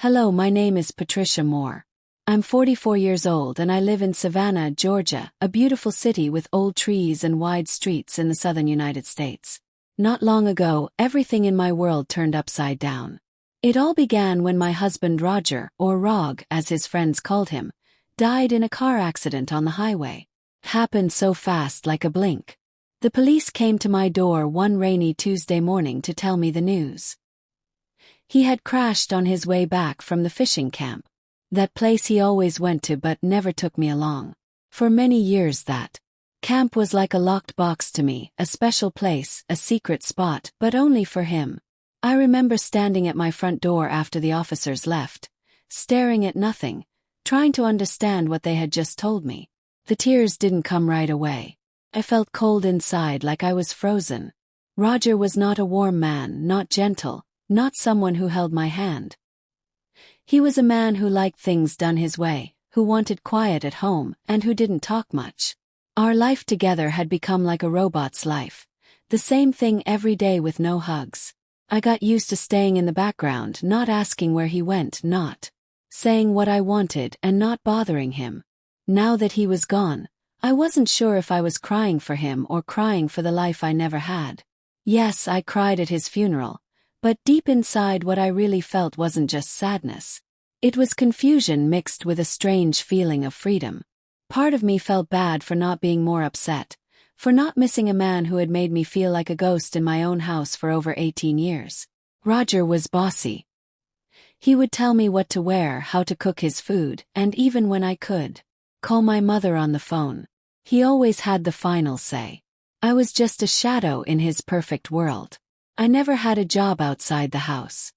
Hello, my name is Patricia Moore. I'm 44 years old and I live in Savannah, Georgia, a beautiful city with old trees and wide streets in the southern United States. Not long ago, everything in my world turned upside down. It all began when my husband Roger, or Rog as his friends called him, died in a car accident on the highway. Happened so fast like a blink. The police came to my door one rainy Tuesday morning to tell me the news. He had crashed on his way back from the fishing camp. That place he always went to but never took me along. For many years that camp was like a locked box to me, a special place, a secret spot, but only for him. I remember standing at my front door after the officers left, staring at nothing, trying to understand what they had just told me. The tears didn't come right away. I felt cold inside, like I was frozen. Roger was not a warm man, not gentle, not someone who held my hand. He was a man who liked things done his way, who wanted quiet at home, and who didn't talk much. Our life together had become like a robot's life. The same thing every day with no hugs. I got used to staying in the background, not asking where he went, not saying what I wanted, and not bothering him. Now that he was gone, I wasn't sure if I was crying for him or crying for the life I never had. Yes, I cried at his funeral. But deep inside what I really felt wasn't just sadness. It was confusion mixed with a strange feeling of freedom. Part of me felt bad for not being more upset, for not missing a man who had made me feel like a ghost in my own house for over 18 years. Roger was bossy. He would tell me what to wear, how to cook his food, and even when I could call my mother on the phone, he always had the final say. I was just a shadow in his perfect world. I never had a job outside the house.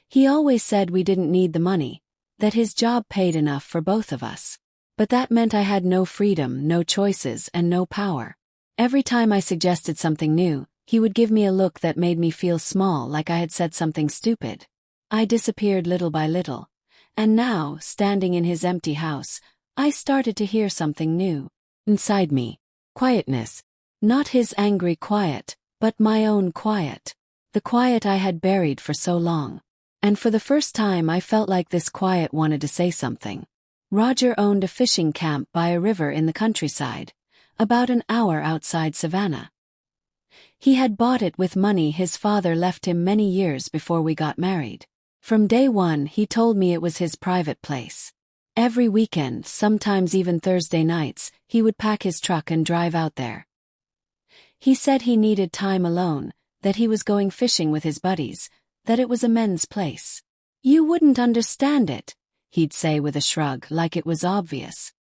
He always said we didn't need the money, that his job paid enough for both of us. But that meant I had no freedom, no choices, and no power. Every time I suggested something new, he would give me a look that made me feel small, like I had said something stupid. I disappeared little by little. And now, standing in his empty house, I started to hear something new. Inside me. Quietness. Not his angry quiet, but my own quiet. The quiet I had buried for so long. And for the first time I felt like this quiet wanted to say something. Roger owned a fishing camp by a river in the countryside, about an hour outside Savannah. He had bought it with money his father left him many years before we got married. From day one he told me it was his private place. Every weekend, sometimes even Thursday nights, he would pack his truck and drive out there. He said he needed time alone, that he was going fishing with his buddies, that it was a men's place. You wouldn't understand it, he'd say with a shrug, like it was obvious.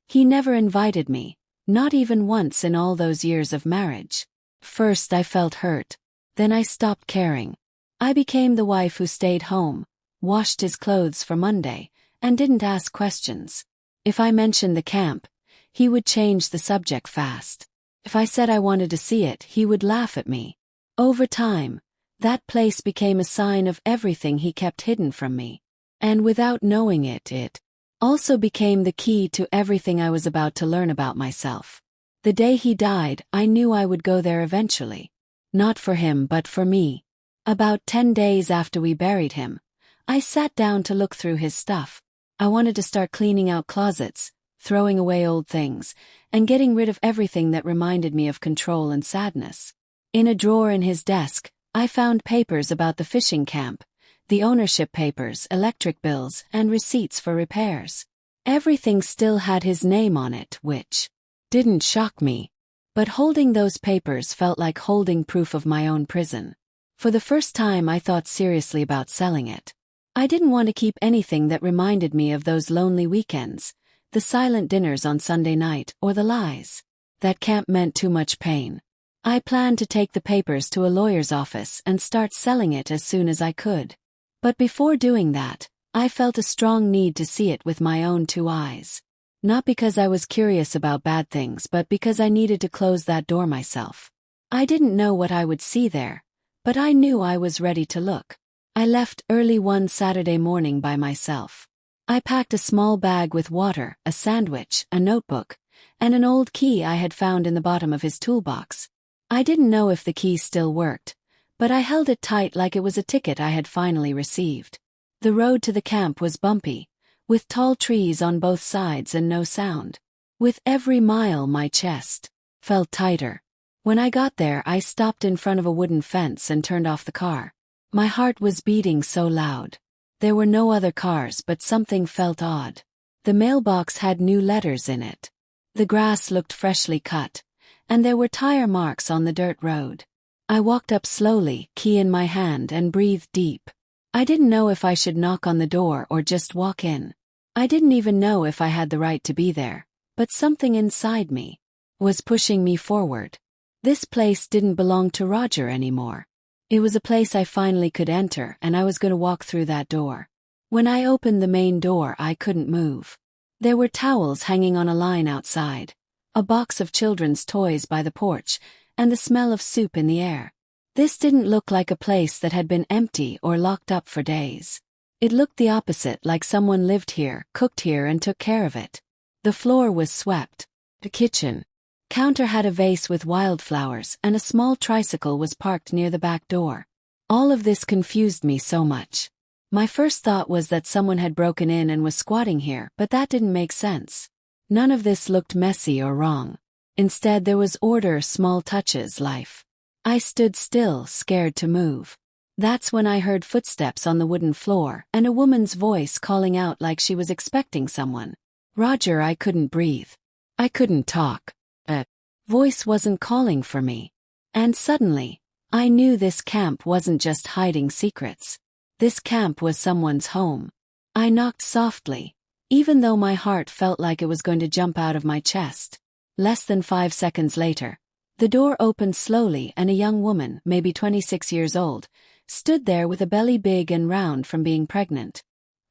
He never invited me, not even once in all those years of marriage. First I felt hurt, then I stopped caring. I became the wife who stayed home, washed his clothes for Monday, and didn't ask questions. If I mentioned the camp, he would change the subject fast. If I said I wanted to see it, he would laugh at me. Over time, that place became a sign of everything he kept hidden from me. And without knowing it, it also became the key to everything I was about to learn about myself. The day he died, I knew I would go there eventually. Not for him, but for me. About 10 days after we buried him, I sat down to look through his stuff. I wanted to start cleaning out closets, throwing away old things, and getting rid of everything that reminded me of control and sadness. In a drawer in his desk, I found papers about the fishing camp, the ownership papers, electric bills, and receipts for repairs. Everything still had his name on it, which didn't shock me. But holding those papers felt like holding proof of my own prison. For the first time I thought seriously about selling it. I didn't want to keep anything that reminded me of those lonely weekends, the silent dinners on Sunday night, or the lies. That camp meant too much pain. I planned to take the papers to a lawyer's office and start selling it as soon as I could. But before doing that, I felt a strong need to see it with my own two eyes. Not because I was curious about bad things, but because I needed to close that door myself. I didn't know what I would see there, but I knew I was ready to look. I left early one Saturday morning by myself. I packed a small bag with water, a sandwich, a notebook, and an old key I had found in the bottom of his toolbox. I didn't know if the key still worked, but I held it tight like it was a ticket I had finally received. The road to the camp was bumpy, with tall trees on both sides and no sound. With every mile my chest felt tighter. When I got there, I stopped in front of a wooden fence and turned off the car. My heart was beating so loud. There were no other cars, but something felt odd. The mailbox had new letters in it. The grass looked freshly cut, and there were tire marks on the dirt road. I walked up slowly, key in my hand, and breathed deep. I didn't know if I should knock on the door or just walk in. I didn't even know if I had the right to be there, but something inside me was pushing me forward. This place didn't belong to Roger anymore. It was a place I finally could enter, and I was going to walk through that door. When I opened the main door, I couldn't move. There were towels hanging on a line outside, a box of children's toys by the porch, and the smell of soup in the air. This didn't look like a place that had been empty or locked up for days. It looked the opposite, like someone lived here, cooked here, and took care of it. The floor was swept. The kitchen counter had a vase with wildflowers, and a small tricycle was parked near the back door. All of this confused me so much. My first thought was that someone had broken in and was squatting here, but that didn't make sense. None of this looked messy or wrong. Instead, there was order, small touches, life. I stood still, scared to move. That's when I heard footsteps on the wooden floor, and a woman's voice calling out like she was expecting someone. Roger, I couldn't breathe. I couldn't talk. A voice wasn't calling for me. And suddenly, I knew this camp wasn't just hiding secrets. This camp was someone's home. I knocked softly, even though my heart felt like it was going to jump out of my chest. Less than 5 seconds later, the door opened slowly and a young woman, maybe 26 years old, stood there with a belly big and round from being pregnant.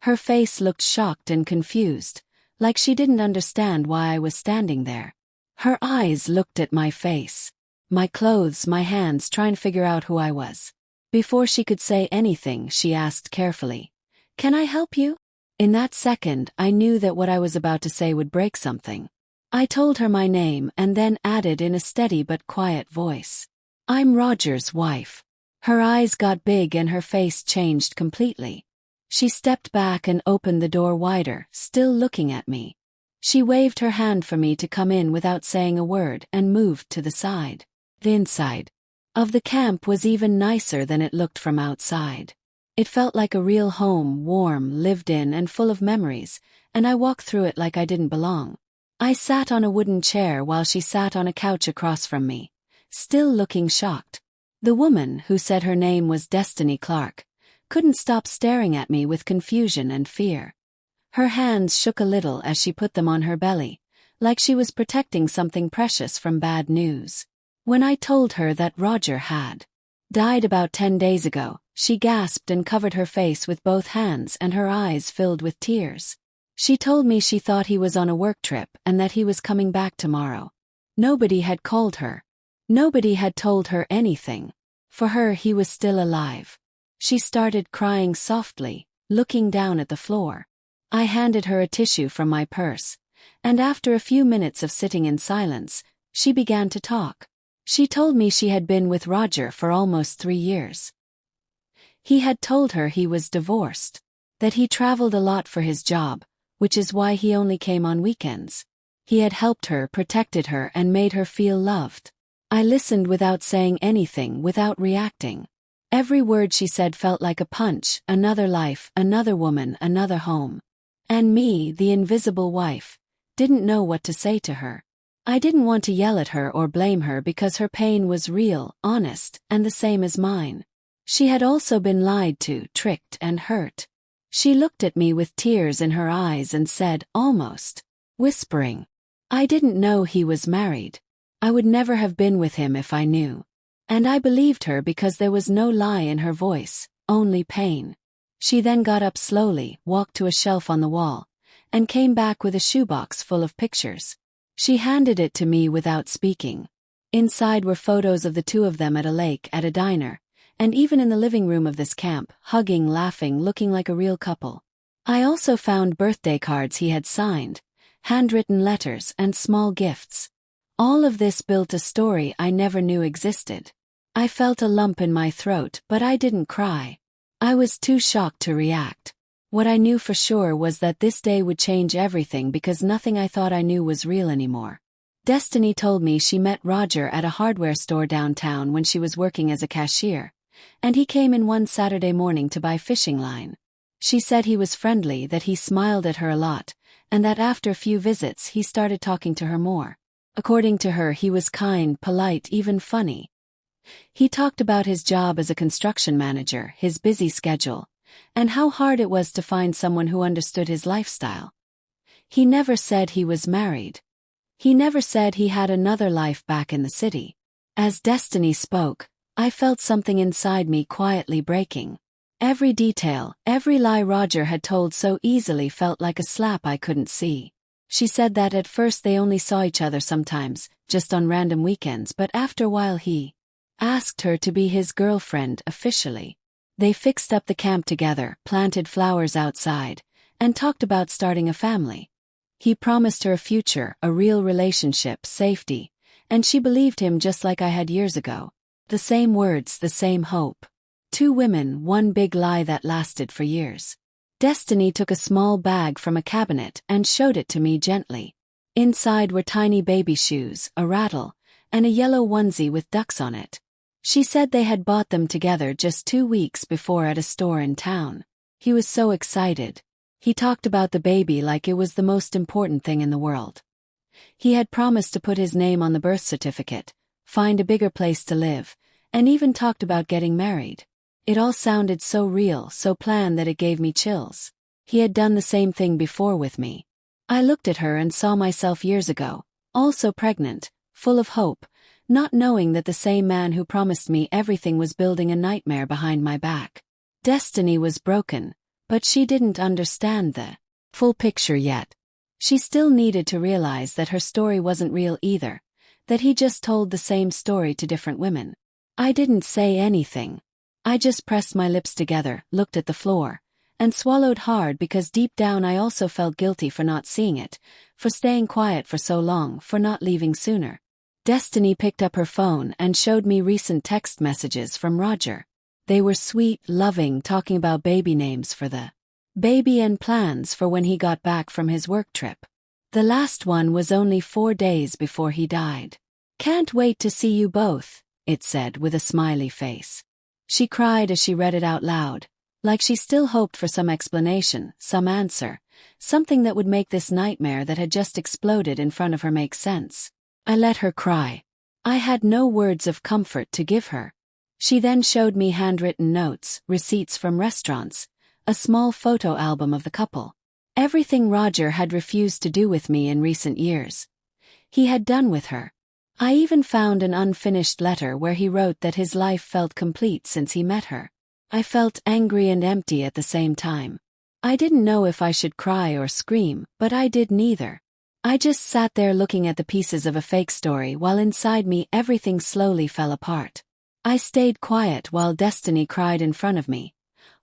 Her face looked shocked and confused, like she didn't understand why I was standing there. Her eyes looked at my face, my clothes, my hands, trying to figure out who I was. Before she could say anything, she asked carefully, "Can I help you?" In that second, I knew that what I was about to say would break something. I told her my name and then added in a steady but quiet voice, "I'm Roger's wife." Her eyes got big and her face changed completely. She stepped back and opened the door wider, still looking at me. She waved her hand for me to come in without saying a word and moved to the side. The inside of the camp was even nicer than it looked from outside. It felt like a real home, warm, lived in, and full of memories, and I walked through it like I didn't belong. I sat on a wooden chair while she sat on a couch across from me, still looking shocked. The woman, who said her name was Destiny Clark, couldn't stop staring at me with confusion and fear. Her hands shook a little as she put them on her belly, like she was protecting something precious from bad news. When I told her that Roger had died about 10 days ago, she gasped and covered her face with both hands and her eyes filled with tears. She told me she thought he was on a work trip and that he was coming back tomorrow. Nobody had called her. Nobody had told her anything. For her, he was still alive. She started crying softly, looking down at the floor. I handed her a tissue from my purse, and after a few minutes of sitting in silence, she began to talk. She told me she had been with Roger for almost 3 years. He had told her he was divorced, that he traveled a lot for his job, which is why he only came on weekends. He had helped her, protected her, and made her feel loved. I listened without saying anything, without reacting. Every word she said felt like a punch: another life, another woman, another home. And me, the invisible wife, didn't know what to say to her. I didn't want to yell at her or blame her because her pain was real, honest, and the same as mine. She had also been lied to, tricked, and hurt. She looked at me with tears in her eyes and said, almost whispering, "I didn't know he was married. I would never have been with him if I knew." And I believed her because there was no lie in her voice, only pain. She then got up slowly, walked to a shelf on the wall, and came back with a shoebox full of pictures. She handed it to me without speaking. Inside were photos of the two of them at a lake, at a diner, and even in the living room of this camp, hugging, laughing, looking like a real couple. I also found birthday cards he had signed, handwritten letters, and small gifts. All of this built a story I never knew existed. I felt a lump in my throat, but I didn't cry. I was too shocked to react. What I knew for sure was that this day would change everything because nothing I thought I knew was real anymore. Destiny told me she met Roger at a hardware store downtown when she was working as a cashier, and he came in one Saturday morning to buy fishing line. She said he was friendly, that he smiled at her a lot, and that after a few visits he started talking to her more. According to her, he was kind, polite, even funny. He talked about his job as a construction manager, his busy schedule, and how hard it was to find someone who understood his lifestyle. He never said he was married. He never said he had another life back in the city. As Destiny spoke, I felt something inside me quietly breaking. Every detail, every lie Roger had told so easily felt like a slap I couldn't see. She said that at first they only saw each other sometimes, just on random weekends, but after a while he asked her to be his girlfriend officially. They fixed up the camp together, planted flowers outside, and talked about starting a family. He promised her a future, a real relationship, safety, and she believed him just like I had years ago. The same words, the same hope. Two women, one big lie that lasted for years. Destiny took a small bag from a cabinet and showed it to me gently. Inside were tiny baby shoes, a rattle, and a yellow onesie with ducks on it. She said they had bought them together just 2 weeks before at a store in town. He was so excited. He talked about the baby like it was the most important thing in the world. He had promised to put his name on the birth certificate, find a bigger place to live, and even talked about getting married. It all sounded so real, so planned that it gave me chills. He had done the same thing before with me. I looked at her and saw myself years ago, also pregnant, full of hope, not knowing that the same man who promised me everything was building a nightmare behind my back. Destiny was broken, but she didn't understand the full picture yet. She still needed to realize that her story wasn't real either, that he just told the same story to different women. I didn't say anything. I just pressed my lips together, looked at the floor, and swallowed hard because deep down I also felt guilty for not seeing it, for staying quiet for so long, for not leaving sooner. Destiny picked up her phone and showed me recent text messages from Roger. They were sweet, loving, talking about baby names for the baby and plans for when he got back from his work trip. The last one was only 4 days before he died. "Can't wait to see you both," it said with a smiley face. She cried as she read it out loud, like she still hoped for some explanation, some answer, something that would make this nightmare that had just exploded in front of her make sense. I let her cry. I had no words of comfort to give her. She then showed me handwritten notes, receipts from restaurants, a small photo album of the couple. Everything Roger had refused to do with me in recent years, he had done with her. I even found an unfinished letter where he wrote that his life felt complete since he met her. I felt angry and empty at the same time. I didn't know if I should cry or scream, but I did neither. I just sat there looking at the pieces of a fake story while inside me everything slowly fell apart. I stayed quiet while Destiny cried in front of me,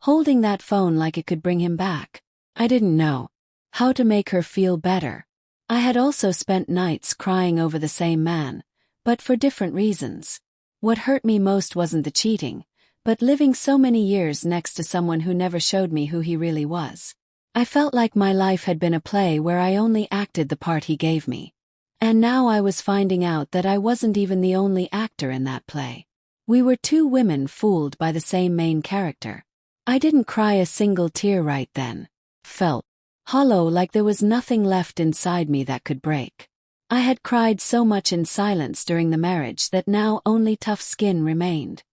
holding that phone like it could bring him back. I didn't know how to make her feel better. I had also spent nights crying over the same man, but for different reasons. What hurt me most wasn't the cheating, but living so many years next to someone who never showed me who he really was. I felt like my life had been a play where I only acted the part he gave me. And now I was finding out that I wasn't even the only actor in that play. We were two women fooled by the same main character. I didn't cry a single tear right then. Felt hollow, like there was nothing left inside me that could break. I had cried so much in silence during the marriage that now only tough skin remained.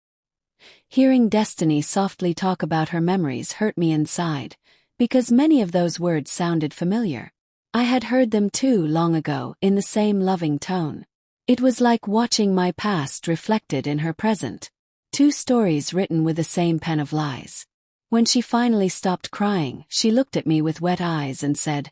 Hearing Destiny softly talk about her memories hurt me inside, because many of those words sounded familiar. I had heard them too long ago in the same loving tone. It was like watching my past reflected in her present. Two stories written with the same pen of lies. When she finally stopped crying, she looked at me with wet eyes and said,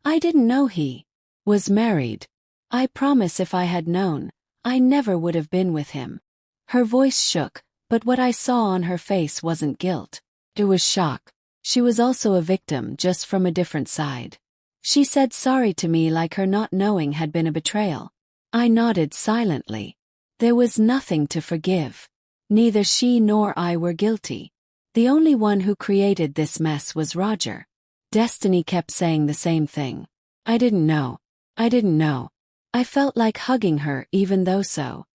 "I didn't know he was married. I promise if I had known, I never would have been with him." Her voice shook, but what I saw on her face wasn't guilt. It was shock. She was also a victim, just from a different side. She said sorry to me like her not knowing had been a betrayal. I nodded silently. There was nothing to forgive. Neither she nor I were guilty. The only one who created this mess was Roger. Destiny kept saying the same thing. I didn't know. I didn't know. I felt like hugging her even though so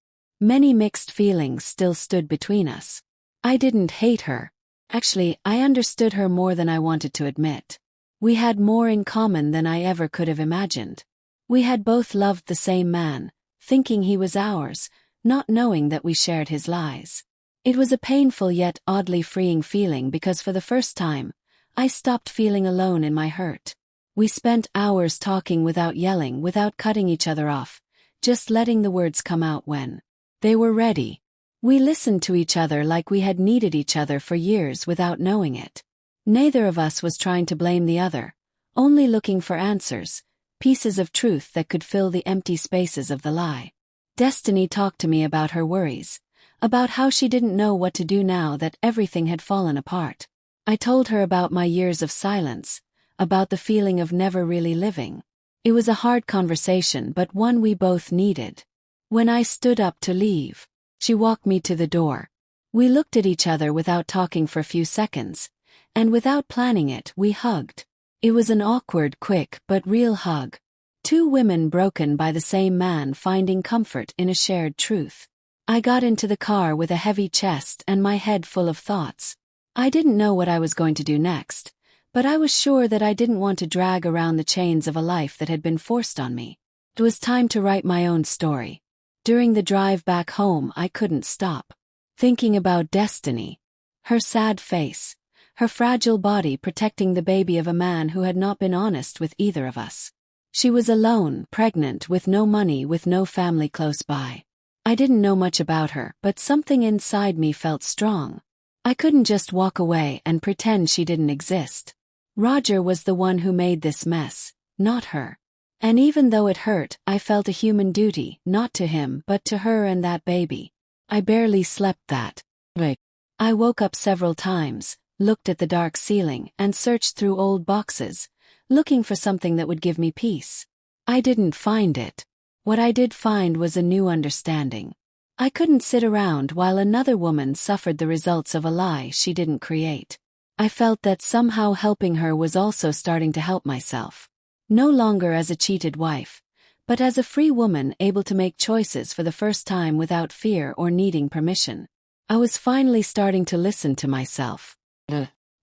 many mixed feelings still stood between us. I didn't hate her. Actually, I understood her more than I wanted to admit. We had more in common than I ever could have imagined. We had both loved the same man, thinking he was ours, not knowing that we shared his lies. It was a painful yet oddly freeing feeling because for the first time, I stopped feeling alone in my hurt. We spent hours talking without yelling, without cutting each other off, just letting the words come out when they were ready. We listened to each other like we had needed each other for years without knowing it. Neither of us was trying to blame the other, only looking for answers, pieces of truth that could fill the empty spaces of the lie. Destiny talked to me about her worries, about how she didn't know what to do now that everything had fallen apart. I told her about my years of silence, about the feeling of never really living. It was a hard conversation, but one we both needed. When I stood up to leave, she walked me to the door. We looked at each other without talking for a few seconds, and without planning it, we hugged. It was an awkward, quick, but real hug. Two women broken by the same man finding comfort in a shared truth. I got into the car with a heavy chest and my head full of thoughts. I didn't know what I was going to do next, but I was sure that I didn't want to drag around the chains of a life that had been forced on me. It was time to write my own story. During the drive back home, I couldn't stop thinking about Destiny. Her sad face, her fragile body protecting the baby of a man who had not been honest with either of us. She was alone, pregnant, with no money, with no family close by. I didn't know much about her, but something inside me felt strong. I couldn't just walk away and pretend she didn't exist. Roger was the one who made this mess, not her. And even though it hurt, I felt a human duty, not to him but to her and that baby. I barely slept that night. I woke up several times, looked at the dark ceiling, and searched through old boxes, looking for something that would give me peace. I didn't find it. What I did find was a new understanding. I couldn't sit around while another woman suffered the results of a lie she didn't create. I felt that somehow helping her was also starting to help myself. No longer as a cheated wife, but as a free woman able to make choices for the first time without fear or needing permission. I was finally starting to listen to myself.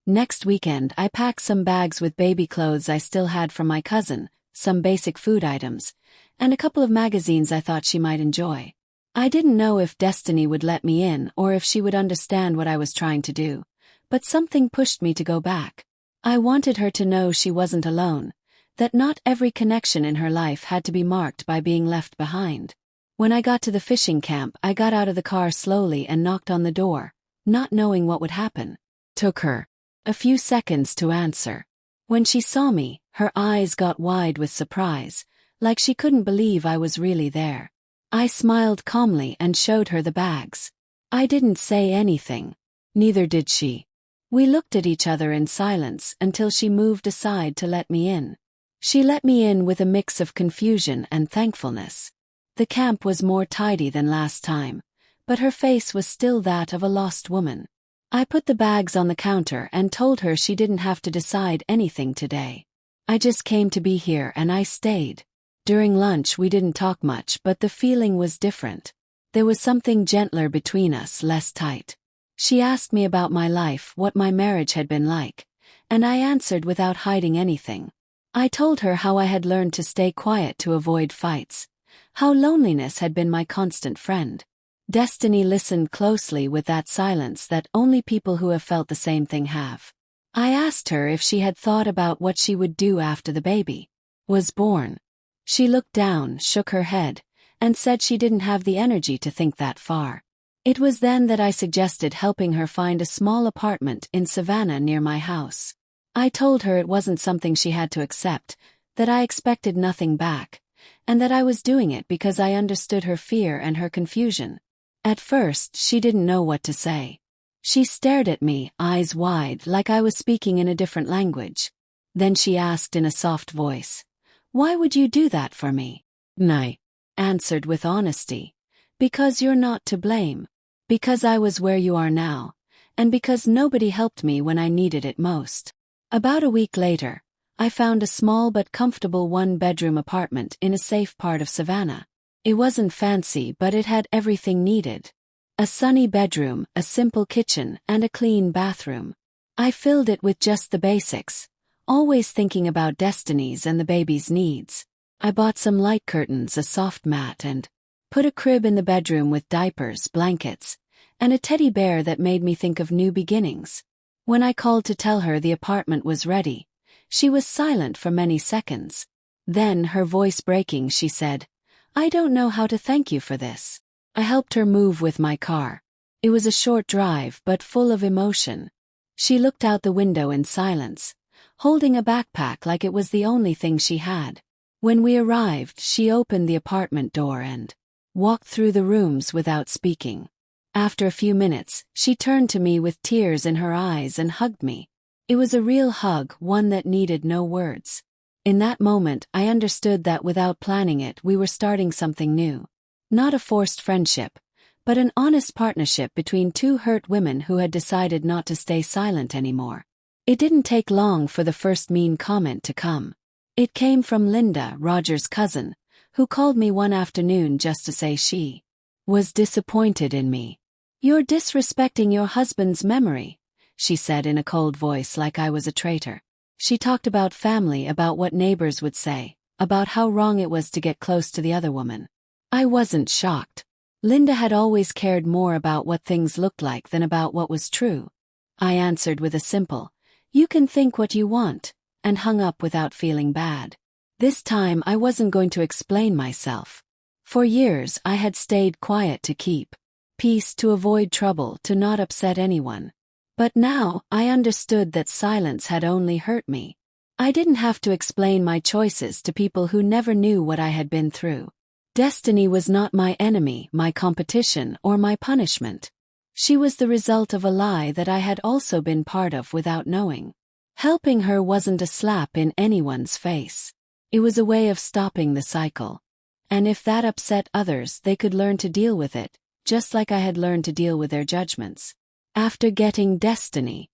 Next weekend, I packed some bags with baby clothes I still had from my cousin, some basic food items, and a couple of magazines I thought she might enjoy. I didn't know if Destiny would let me in or if she would understand what I was trying to do, but something pushed me to go back. I wanted her to know she wasn't alone, that not every connection in her life had to be marked by being left behind. When I got to the fishing camp, I got out of the car slowly and knocked on the door, not knowing what would happen. Took her a few seconds to answer. When she saw me, her eyes got wide with surprise, like she couldn't believe I was really there. I smiled calmly and showed her the bags. I didn't say anything. Neither did she. We looked at each other in silence until she moved aside to let me in. She let me in with a mix of confusion and thankfulness. The camp was more tidy than last time, but her face was still that of a lost woman. I put the bags on the counter and told her she didn't have to decide anything today. I just came to be here and I stayed. During lunch we didn't talk much, but the feeling was different. There was something gentler between us, less tight. She asked me about my life, what my marriage had been like, and I answered without hiding anything. I told her how I had learned to stay quiet to avoid fights, how loneliness had been my constant friend. Destiny listened closely with that silence that only people who have felt the same thing have. I asked her if she had thought about what she would do after the baby was born. She looked down, shook her head, and said she didn't have the energy to think that far. It was then that I suggested helping her find a small apartment in Savannah near my house. I told her it wasn't something she had to accept, that I expected nothing back, and that I was doing it because I understood her fear and her confusion. At first, she didn't know what to say. She stared at me, eyes wide, like I was speaking in a different language. Then she asked in a soft voice, "Why would you do that for me?" I answered with honesty, "Because you're not to blame. Because I was where you are now, and because nobody helped me when I needed it most. About a week later, I found a small but comfortable one-bedroom apartment in a safe part of Savannah. It wasn't fancy, but it had everything needed. A sunny bedroom, a simple kitchen, and a clean bathroom. I filled it with just the basics, always thinking about Destiny's and the baby's needs. I bought some light curtains, a soft mat, and put a crib in the bedroom with diapers, blankets, and a teddy bear that made me think of new beginnings. When I called to tell her the apartment was ready, she was silent for many seconds. Then, her voice breaking, she said, "I don't know how to thank you for this." I helped her move with my car. It was a short drive, but full of emotion. She looked out the window in silence, holding a backpack like it was the only thing she had. When we arrived, she opened the apartment door and walked through the rooms without speaking. After a few minutes, she turned to me with tears in her eyes and hugged me. It was a real hug, one that needed no words. In that moment, I understood that without planning it, we were starting something new. Not a forced friendship, but an honest partnership between two hurt women who had decided not to stay silent anymore. It didn't take long for the first mean comment to come. It came from Linda, Roger's cousin, who called me one afternoon just to say she was disappointed in me. "You're disrespecting your husband's memory," she said in a cold voice, like I was a traitor. She talked about family, about what neighbors would say, about how wrong it was to get close to the other woman. I wasn't shocked. Linda had always cared more about what things looked like than about what was true. I answered with a simple, "You can think what you want," and hung up without feeling bad. This time I wasn't going to explain myself. For years I had stayed quiet to keep peace, to avoid trouble, to not upset anyone. But now, I understood that silence had only hurt me. I didn't have to explain my choices to people who never knew what I had been through. Destiny was not my enemy, my competition, or my punishment. She was the result of a lie that I had also been part of without knowing. Helping her wasn't a slap in anyone's face. It was a way of stopping the cycle. And if that upset others, they could learn to deal with it, just like I had learned to deal with their judgments. After getting Destiny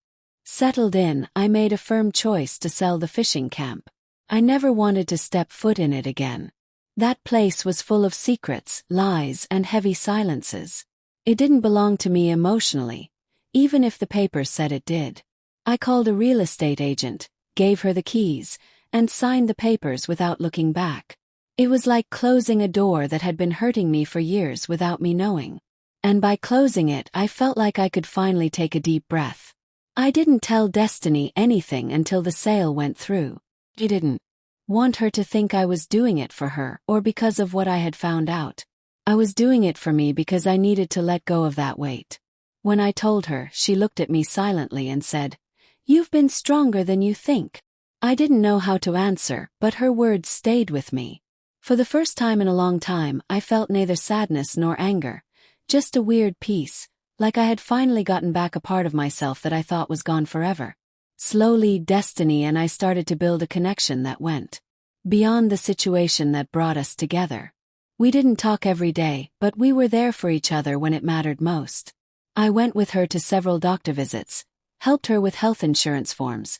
settled in, I made a firm choice to sell the fishing camp. I never wanted to step foot in it again. That place was full of secrets, lies, and heavy silences. It didn't belong to me emotionally, even if the papers said it did. I called a real estate agent, gave her the keys, and signed the papers without looking back. It was like closing a door that had been hurting me for years without me knowing. And by closing it, I felt like I could finally take a deep breath. I didn't tell Destiny anything until the sale went through. I didn't want her to think I was doing it for her or because of what I had found out. I was doing it for me because I needed to let go of that weight. When I told her, she looked at me silently and said, "You've been stronger than you think." I didn't know how to answer, but her words stayed with me. For the first time in a long time, I felt neither sadness nor anger, just a weird peace, like I had finally gotten back a part of myself that I thought was gone forever. Slowly, Destiny and I started to build a connection that went beyond the situation that brought us together. We didn't talk every day, but we were there for each other when it mattered most. I went with her to several doctor visits, helped her with health insurance forms,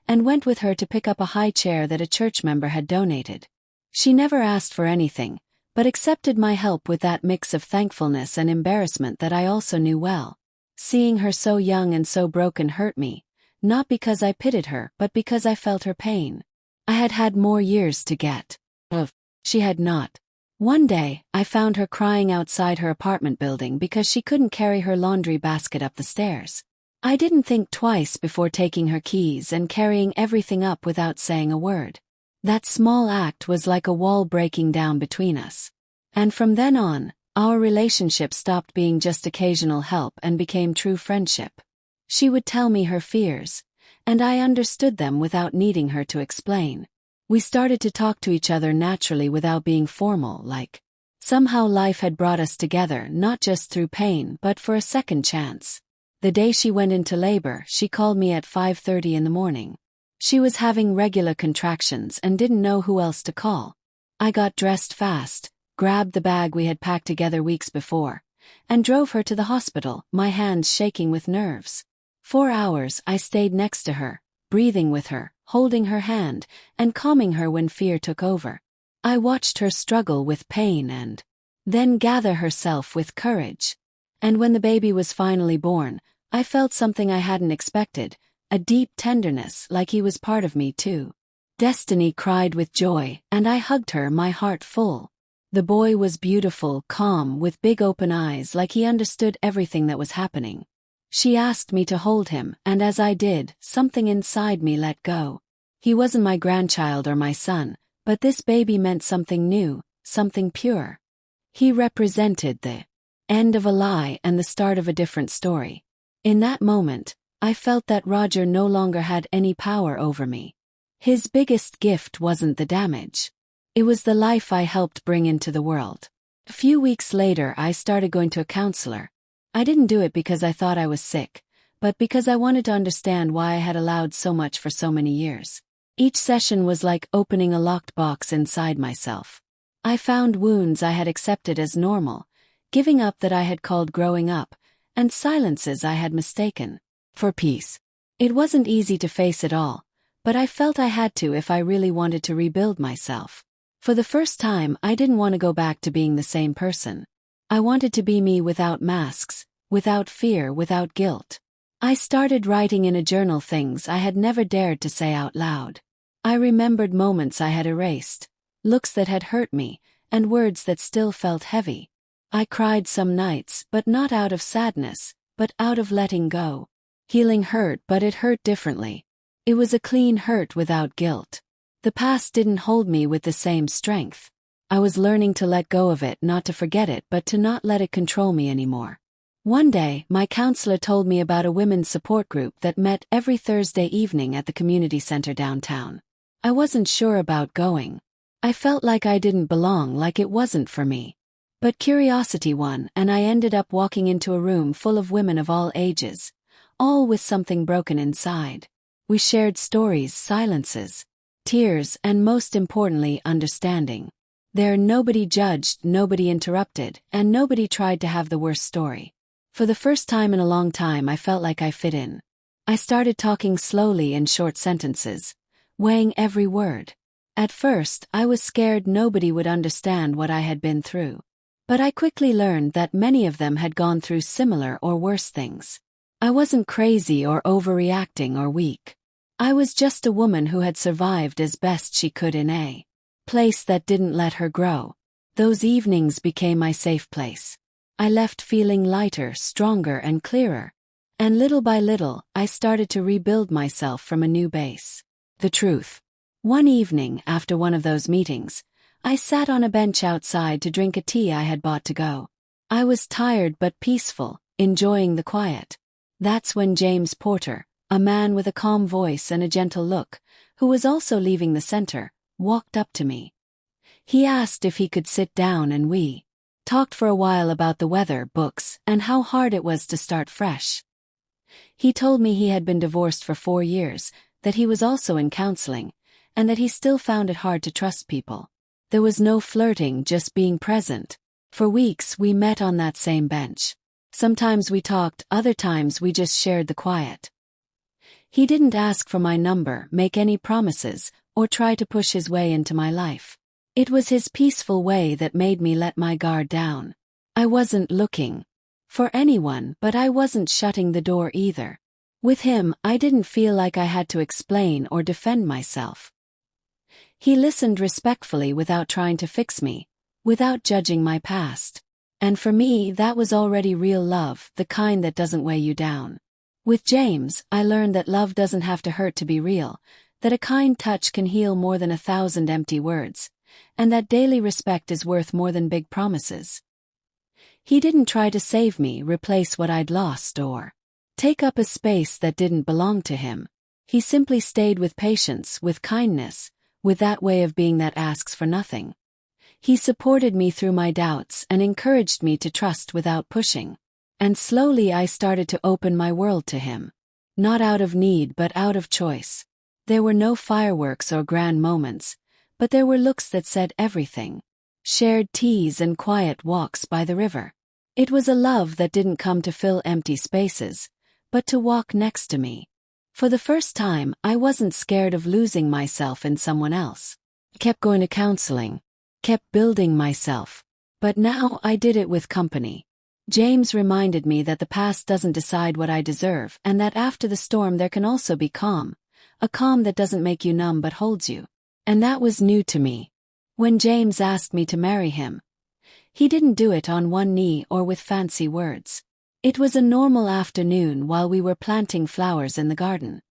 and went with her to pick up a high chair that a church member had donated. She never asked for anything, but accepted my help with that mix of thankfulness and embarrassment that I also knew well. Seeing her so young and so broken hurt me, not because I pitied her but because I felt her pain. I had had more years to get of. She had not. One day, I found her crying outside her apartment building because she couldn't carry her laundry basket up the stairs. I didn't think twice before taking her keys and carrying everything up without saying a word. That small act was like a wall breaking down between us. And from then on, our relationship stopped being just occasional help and became true friendship. She would tell me her fears, and I understood them without needing her to explain. We started to talk to each other naturally without being formal, like somehow life had brought us together not just through pain but for a second chance. The day she went into labor, she called me at 5:30 in the morning. She was having regular contractions and didn't know who else to call. I got dressed fast, grabbed the bag we had packed together weeks before, and drove her to the hospital, my hands shaking with nerves. 4 hours I stayed next to her, breathing with her, holding her hand, and calming her when fear took over. I watched her struggle with pain and then gather herself with courage. And when the baby was finally born, I felt something I hadn't expected, a deep tenderness, like he was part of me too. Destiny cried with joy, and I hugged her, my heart full. The boy was beautiful, calm, with big open eyes, like he understood everything that was happening. She asked me to hold him, and as I did, something inside me let go. He wasn't my grandchild or my son, but this baby meant something new, something pure. He represented the end of a lie and the start of a different story. In that moment, I felt that Roger no longer had any power over me. His biggest gift wasn't the damage. It was the life I helped bring into the world. A few weeks later, I started going to a counselor. I didn't do it because I thought I was sick, but because I wanted to understand why I had allowed so much for so many years. Each session was like opening a locked box inside myself. I found wounds I had accepted as normal, giving up that I had called growing up, and silences I had mistaken for peace. It wasn't easy to face it all, but I felt I had to if I really wanted to rebuild myself. For the first time, I didn't want to go back to being the same person. I wanted to be me without masks, without fear, without guilt. I started writing in a journal things I had never dared to say out loud. I remembered moments I had erased, looks that had hurt me, and words that still felt heavy. I cried some nights, but not out of sadness, but out of letting go. Healing hurt, but it hurt differently. It was a clean hurt without guilt. The past didn't hold me with the same strength. I was learning to let go of it, not to forget it, but to not let it control me anymore. One day, my counselor told me about a women's support group that met every Thursday evening at the community center downtown. I wasn't sure about going. I felt like I didn't belong, like it wasn't for me. But curiosity won, and I ended up walking into a room full of women of all ages, all with something broken inside. We shared stories, silences, tears, and most importantly, understanding. There, nobody judged, nobody interrupted, and nobody tried to have the worst story. For the first time in a long time, I felt like I fit in. I started talking slowly in short sentences, weighing every word. At first, I was scared nobody would understand what I had been through. But I quickly learned that many of them had gone through similar or worse things. I wasn't crazy or overreacting or weak. I was just a woman who had survived as best she could in a place that didn't let her grow. Those evenings became my safe place. I left feeling lighter, stronger, and clearer. And little by little, I started to rebuild myself from a new base. The truth. One evening, after one of those meetings, I sat on a bench outside to drink a tea I had bought to go. I was tired but peaceful, enjoying the quiet. That's when James Porter, a man with a calm voice and a gentle look, who was also leaving the center, walked up to me. He asked if he could sit down, and we talked for a while about the weather, books, and how hard it was to start fresh. He told me he had been divorced for 4 years, that he was also in counseling, and that he still found it hard to trust people. There was no flirting, just being present. For weeks we met on that same bench. Sometimes we talked, other times we just shared the quiet. He didn't ask for my number, make any promises, or try to push his way into my life. It was his peaceful way that made me let my guard down. I wasn't looking for anyone, but I wasn't shutting the door either. With him, I didn't feel like I had to explain or defend myself. He listened respectfully without trying to fix me, without judging my past. And for me, that was already real love, the kind that doesn't weigh you down. With James, I learned that love doesn't have to hurt to be real, that a kind touch can heal more than 1,000 empty words, and that daily respect is worth more than big promises. He didn't try to save me, replace what I'd lost, or take up a space that didn't belong to him. He simply stayed with patience, with kindness, with that way of being that asks for nothing. He supported me through my doubts and encouraged me to trust without pushing. And slowly I started to open my world to him. Not out of need but out of choice. There were no fireworks or grand moments, but there were looks that said everything. Shared teas and quiet walks by the river. It was a love that didn't come to fill empty spaces, but to walk next to me. For the first time, I wasn't scared of losing myself in someone else. Kept going to counseling. Kept building myself. But now I did it with company. James reminded me that the past doesn't decide what I deserve and that after the storm there can also be calm. A calm that doesn't make you numb but holds you. And that was new to me. When James asked me to marry him, he didn't do it on one knee or with fancy words. It was a normal afternoon while we were planting flowers in the garden.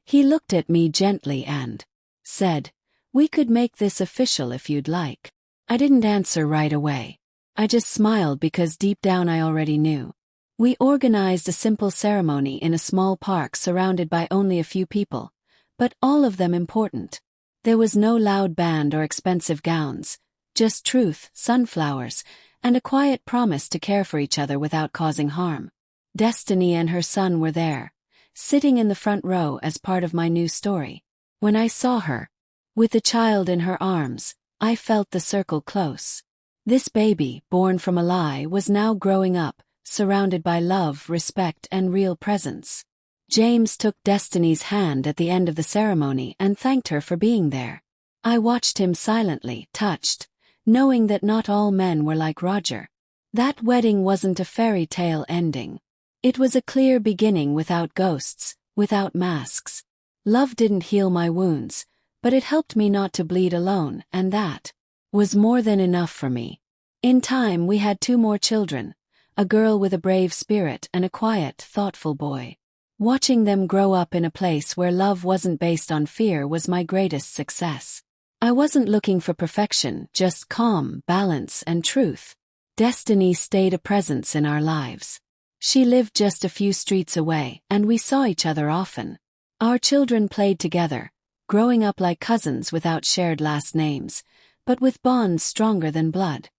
He looked at me gently and said, "We could make this official if you'd like." I didn't answer right away. I just smiled because deep down I already knew. We organized a simple ceremony in a small park surrounded by only a few people, but all of them important. There was no loud band or expensive gowns, just truth, sunflowers, and a quiet promise to care for each other without causing harm. Destiny and her son were there, sitting in the front row as part of my new story. When I saw her, with the child in her arms, I felt the circle close. This baby, born from a lie, was now growing up, surrounded by love, respect, and real presence. James took Destiny's hand at the end of the ceremony and thanked her for being there. I watched him silently, touched, knowing that not all men were like Roger. That wedding wasn't a fairy tale ending. It was a clear beginning without ghosts, without masks. Love didn't heal my wounds, but it helped me not to bleed alone, and that was more than enough for me. In time we had 2 more children, a girl with a brave spirit and a quiet, thoughtful boy. Watching them grow up in a place where love wasn't based on fear was my greatest success. I wasn't looking for perfection, just calm, balance, and truth. Destiny stayed a presence in our lives. She lived just a few streets away, and we saw each other often. Our children played together, growing up like cousins without shared last names, but with bonds stronger than blood.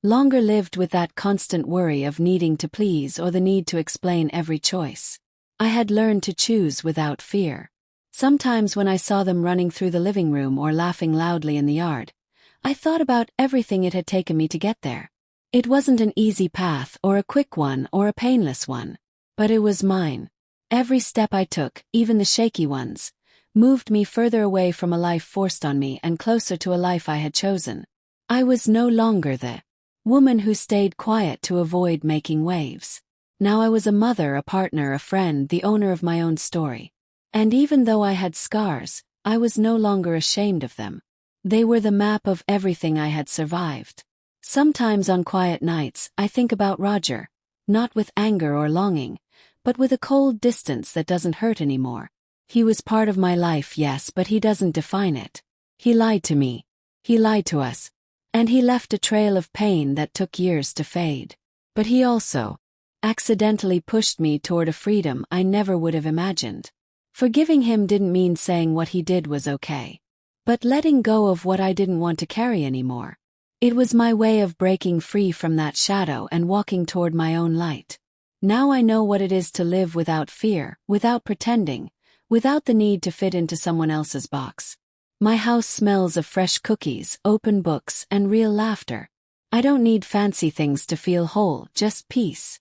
Longer lived with that constant worry of needing to please or the need to explain every choice. I had learned to choose without fear. Sometimes when I saw them running through the living room or laughing loudly in the yard, I thought about everything it had taken me to get there. It wasn't an easy path or a quick one or a painless one, but it was mine. Every step I took, even the shaky ones, moved me further away from a life forced on me and closer to a life I had chosen. I was no longer the woman who stayed quiet to avoid making waves. Now I was a mother, a partner, a friend, the owner of my own story. And even though I had scars, I was no longer ashamed of them. They were the map of everything I had survived. Sometimes on quiet nights, I think about Roger, not with anger or longing, but with a cold distance that doesn't hurt anymore. He was part of my life, yes, but he doesn't define it. He lied to me. He lied to us. And he left a trail of pain that took years to fade. But he also accidentally pushed me toward a freedom I never would have imagined. Forgiving him didn't mean saying what he did was okay, but letting go of what I didn't want to carry anymore. It was my way of breaking free from that shadow and walking toward my own light. Now I know what it is to live without fear, without pretending, without the need to fit into someone else's box. My house smells of fresh cookies, open books, and real laughter. I don't need fancy things to feel whole, just peace.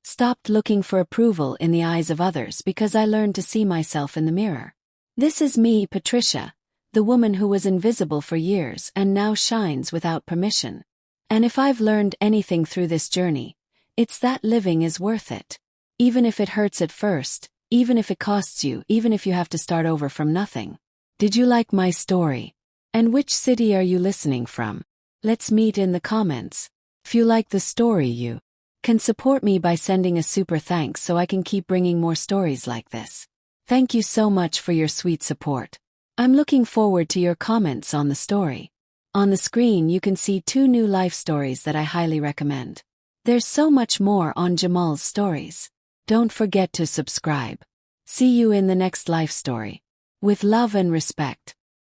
Stopped looking for approval in the eyes of others because I learned to see myself in the mirror. This is me, Patricia, the woman who was invisible for years and now shines without permission. And if I've learned anything through this journey, it's that living is worth it. Even if it hurts at first, even if it costs you, even if you have to start over from nothing. Did you like my story? And which city are you listening from? Let's meet in the comments. If you like the story, you can support me by sending a super thanks so I can keep bringing more stories like this. Thank you so much for your sweet support. I'm looking forward to your comments on the story. On the screen you can see 2 new life stories that I highly recommend. There's so much more on JAMAL'S stories. Don't forget to subscribe. See you in the next life story. With love and respect.